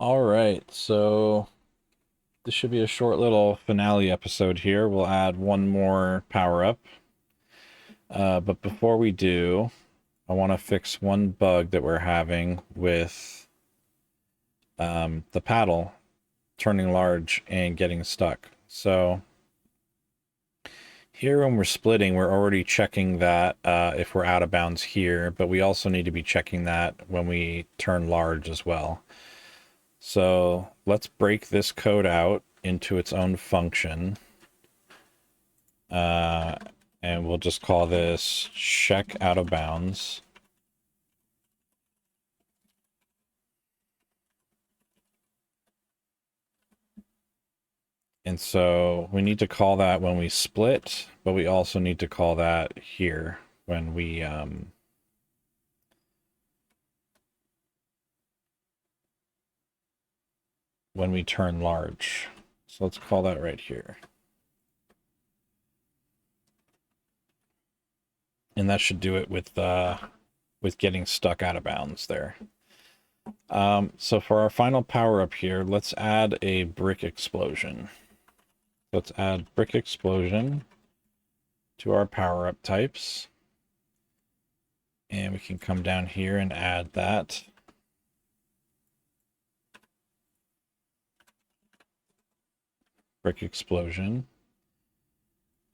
All right, so this should be a short little finale episode here. We'll add one more power up. But before we do, I want to fix one bug that we're having with the paddle turning large and getting stuck. So here when we're splitting, we're already checking that if we're out of bounds here, but we also need to be checking that when we turn large as well. So let's break this code out into its own function. Uh, and we'll just call this check out of bounds. And so we need to call that when we split, but we also need to call that here when we turn large. So let's call that right here. And that should do it with getting stuck out of bounds there. So for our final power up here, let's add a brick explosion. Let's add brick explosion to our power up types. And we can come down here and add that. Brick explosion.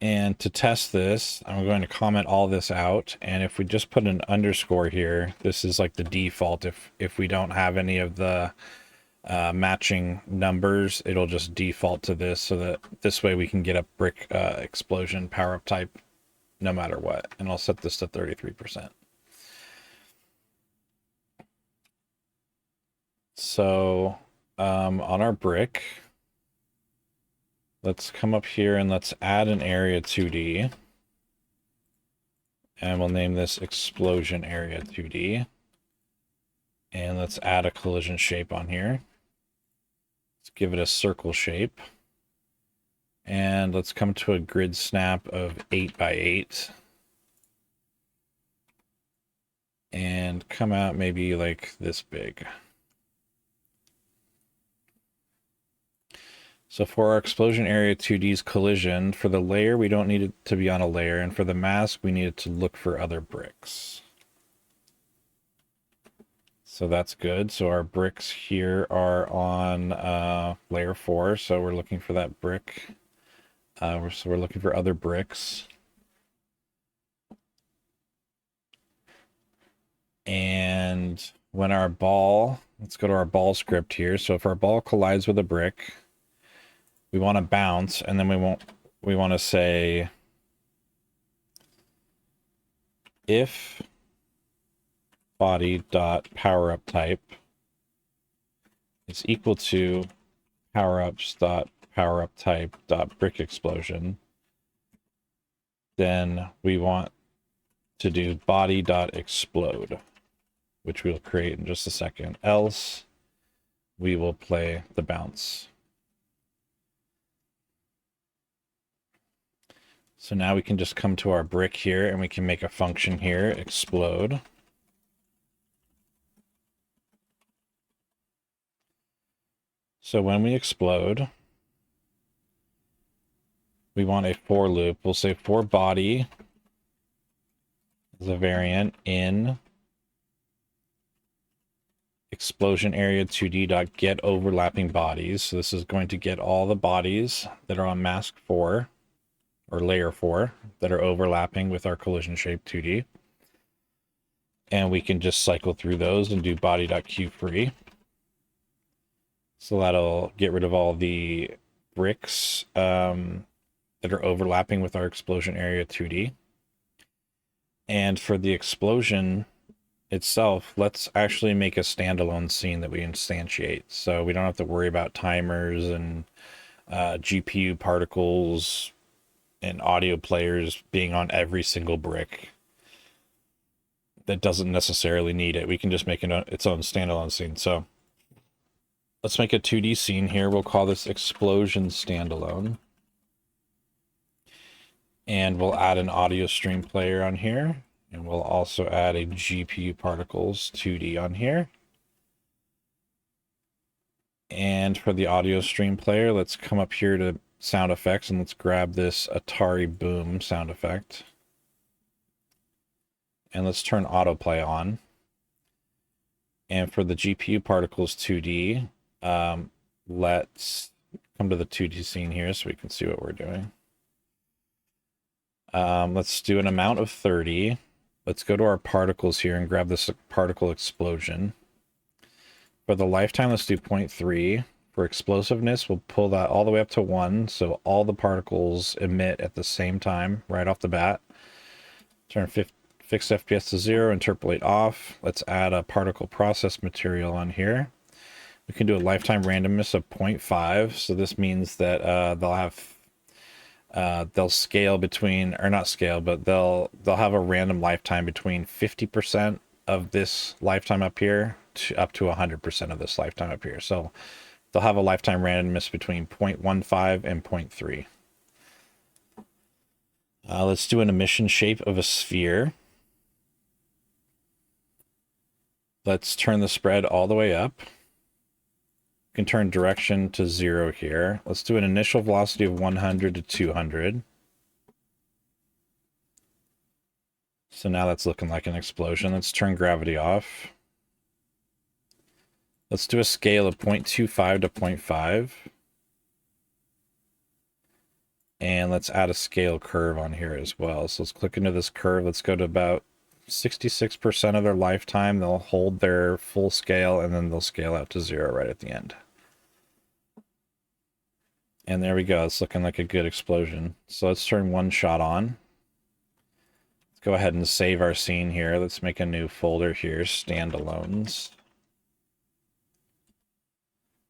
And to test this, I'm going to comment all this out. And if we just put an underscore here, this is like the default. If we don't have any of the matching numbers, it'll just default to this, so that this way we can get a brick explosion power up type no matter what. And I'll set this to 33%. So on our brick, let's come up here and let's add an area 2D. And we'll name this explosion area 2D. And let's add a collision shape on here. Let's give it a circle shape. And let's come to a grid snap of 8 by 8. And come out maybe like this big. So for our explosion area 2D's collision, for the layer, we don't need it to be on a layer. And for the mask, we need it to look for other bricks. So that's good. So our bricks here are on layer 4. So we're looking for that brick. So we're looking for other bricks. And when our ball, let's go to our ball script here. So if our ball collides with a brick, we want to bounce, and then we want to say if body dot power up type is equal to power-ups dot power up type dot brick explosion, then we want to do body dot explode, which we'll create in just a second. Else we will play the bounce. So now we can just come to our brick here and we can make a function here, explode. So when we explode, we want a for loop. We'll say for body as a variant in explosion area 2D dot get overlapping bodies. So this is going to get all the bodies that are on mask 4 or layer 4 that are overlapping with our collision shape 2D. And we can just cycle through those and do body.queueFree. So that'll get rid of all the bricks that are overlapping with our explosion area 2D. And for the explosion itself, let's actually make a standalone scene that we instantiate. So we don't have to worry about timers and GPU particles and audio players being on every single brick. That doesn't necessarily need it. We can just make its own standalone scene. So let's make a 2D scene here. We'll call this explosion standalone. And we'll add an audio stream player on here. And we'll also add a GPU particles 2D on here. And for the audio stream player, let's come up here to sound effects and let's grab this Atari Boom sound effect. And let's turn autoplay on. And for the GPU particles 2D, let's come to the 2D scene here so we can see what we're doing. Let's do an amount of 30. Let's go to our particles here and grab this particle explosion. For the lifetime, let's do 0.3. For explosiveness, we'll pull that all the way up to 1, so all the particles emit at the same time, right off the bat. Turn fixed FPS to 0, interpolate off. Let's add a particle process material on here. We can do a lifetime randomness of 0.5, so this means that they'll scale between, or not scale, but they'll have a random lifetime between 50% of this lifetime up here to up to 100% of this lifetime up here. So they'll have a lifetime randomness between 0.15 and 0.3. Let's do an emission shape of a sphere. Let's turn the spread all the way up. We can turn direction to 0 here. Let's do an initial velocity of 100 to 200. So now that's looking like an explosion. Let's turn gravity off. Let's do a scale of 0.25 to 0.5. And let's add a scale curve on here as well. So let's click into this curve. Let's go to about 66% of their lifetime. They'll hold their full scale and then they'll scale out to 0 right at the end. And there we go. It's looking like a good explosion. So let's turn one shot on. Let's go ahead and save our scene here. Let's make a new folder here, standalones.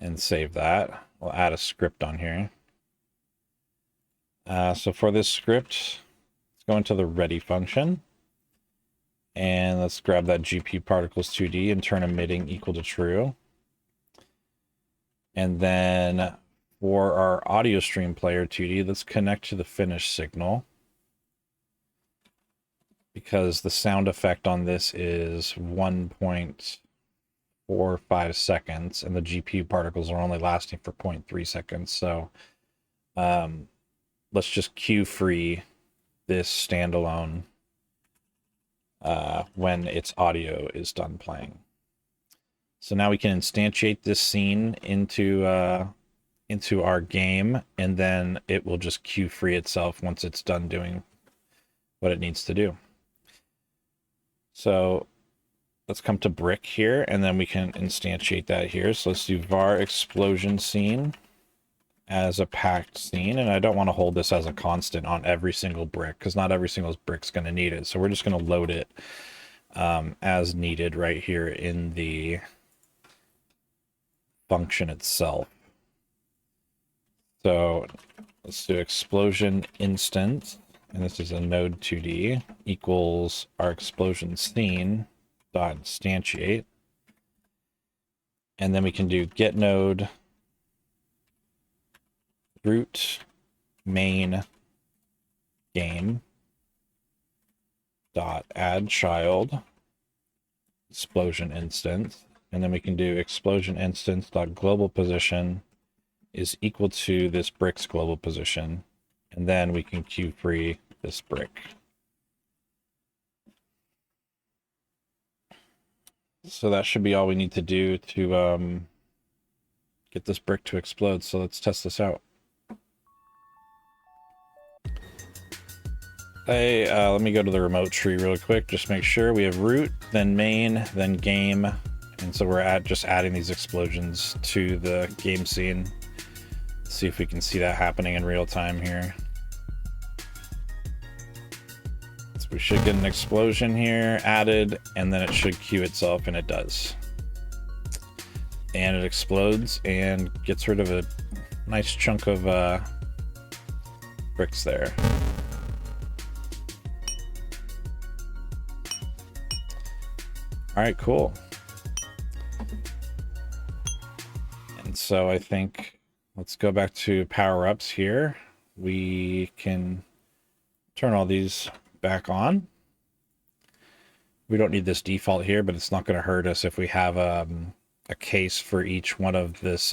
And save that. We'll add a script on here. So for this script, let's go into the ready function. And let's grab that GPU particles 2D and turn emitting equal to true. And then for our audio stream player 2D, let's connect to the finish signal. Because the sound effect on this is 1.45 seconds, and the GPU particles are only lasting for 0.3 seconds. So let's just cue free this standalone when its audio is done playing. So now we can instantiate this scene into our game, and then it will just cue free itself once it's done doing what it needs to do. So let's come to brick here, and then we can instantiate that here. So let's do var explosion scene as a packed scene, and I don't want to hold this as a constant on every single brick because not every single brick's going to need it. So we're just going to load it as needed right here in the function itself. So let's do explosion instance, and this is a node 2D equals our explosion scene dot instantiate, and then we can do get node root main game dot add child explosion instance, and then we can do explosion instance dot global position is equal to this brick's global position, and then we can cue free this brick. So that should be all we need to do to get this brick to explode. So let's test this out. Hey, let me go to the remote tree really quick. Just make sure we have root, then main, then game. And so we're just adding these explosions to the game scene. Let's see if we can see that happening in real time here. So we should get an explosion here added, and then it should cue itself, and it does. And it explodes and gets rid of a nice chunk of bricks there. All right, cool. And so I think let's go back to power-ups here. We can turn all these back on. We don't need this default here, but it's not going to hurt us if we have a case for each one of this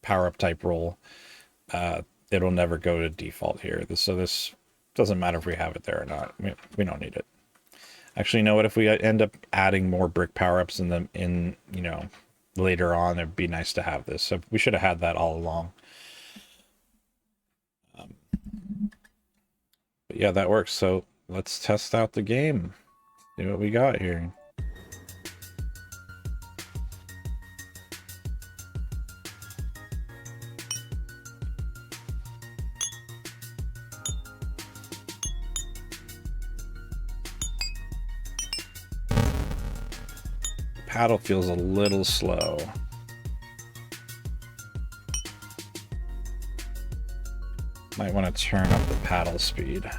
power-up type roll, it'll never go to default here. So this doesn't matter if we have it there or not. We don't need it. Actually, you know what? If we end up adding more brick power-ups in you know, later on, it'd be nice to have this. So we should have had that all along. But yeah, that works. So let's test out the game. See what we got here. Paddle feels a little slow. Might want to turn up the paddle speed.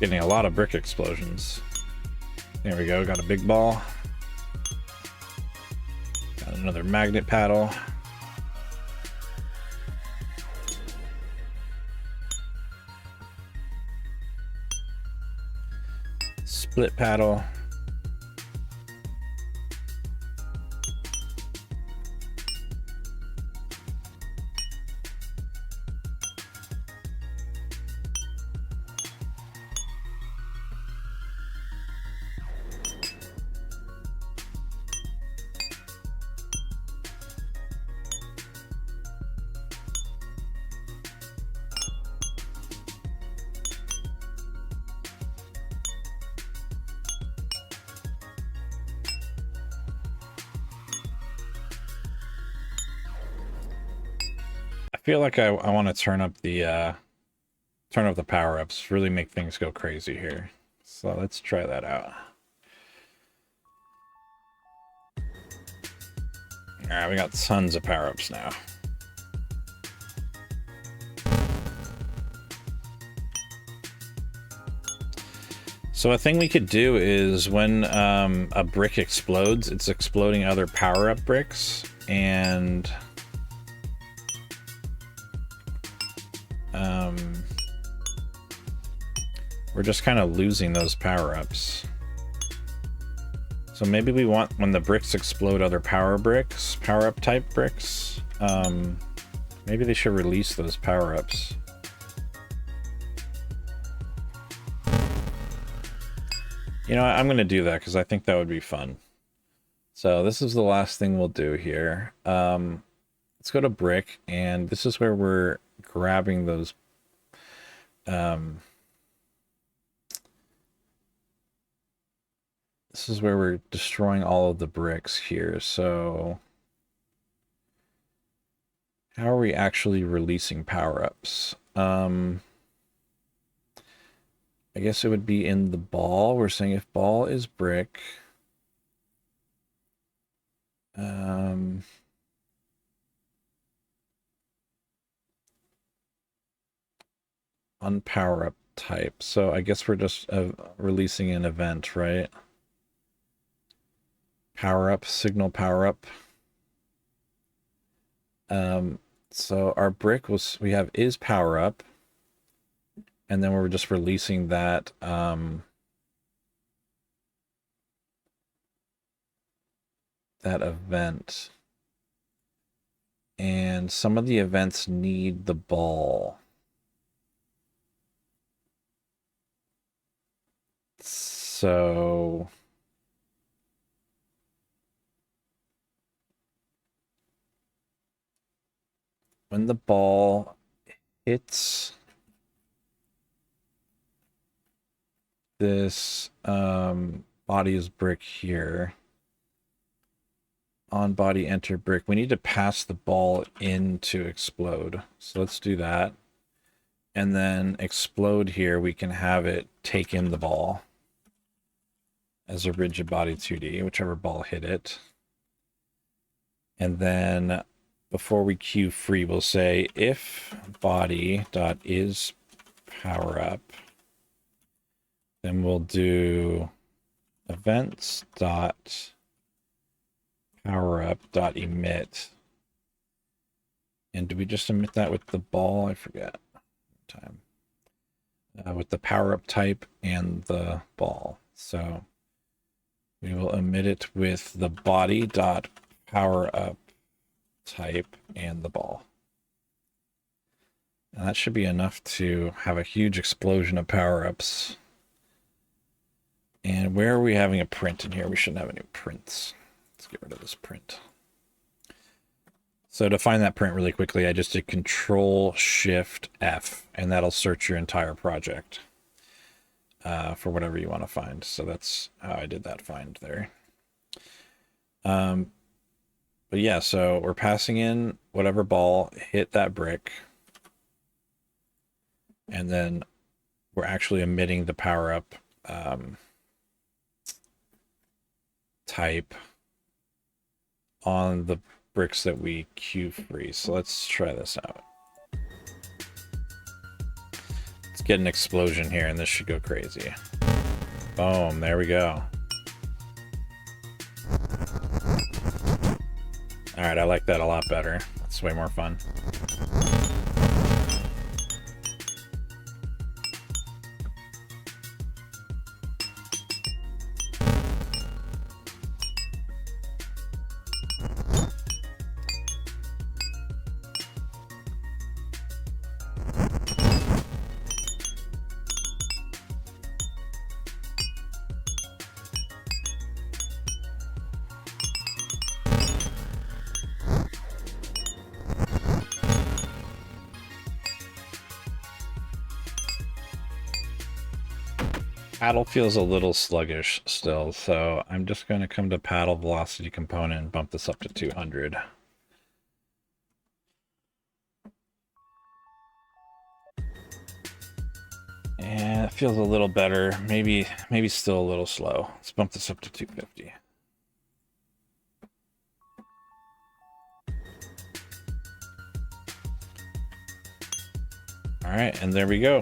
Getting a lot of brick explosions. There we go, got a big ball. Got another magnet paddle. Split paddle. I feel like I want to turn up the power-ups, really make things go crazy here. So let's try that out. Alright, we got tons of power-ups now. So a thing we could do is when a brick explodes, it's exploding other power-up bricks, and we're just kind of losing those power-ups. So maybe we want, when the bricks explode other power-up type bricks, maybe they should release those power-ups. You know, I'm going to do that because I think that would be fun. So this is the last thing we'll do here. Let's go to brick, and this is where we're grabbing those this is where we're destroying all of the bricks here. So how are we actually releasing power-ups? I guess it would be in the ball. We're saying if ball is brick, on power-up type. So I guess we're just releasing an event, right? Power-up, signal power-up. So our brick we have is power-up, and then we're just releasing that that event. And some of the events need the ball. So when the ball hits this body is brick here, on body enter brick, we need to pass the ball in to explode. So let's do that. And then explode here, we can have it take in the ball as a rigid body 2D, whichever ball hit it. And then before we queue free, we'll say if body dot is power up, then we'll do events dot power up dot emit. And do we just emit that with the ball? I forget. Time. With the power up type and the ball. So we will emit it with the body dot power up type and the ball. And that should be enough to have a huge explosion of power-ups. And where are we having a print in here? We shouldn't have any prints. Let's get rid of this print. So to find that print really quickly, I just did Control-Shift-F, and that'll search your entire project for whatever you want to find. So that's how I did that find there. But yeah, so we're passing in whatever ball hit that brick. And then we're actually emitting the power up type on the bricks that we queue free. So let's try this out. Let's get an explosion here and this should go crazy. Boom, there we go. All right, I like that a lot better. That's way more fun. Paddle feels a little sluggish still, so I'm just going to come to paddle velocity component and bump this up to 200. And it feels a little better. Maybe still a little slow. Let's bump this up to 250. All right, and there we go.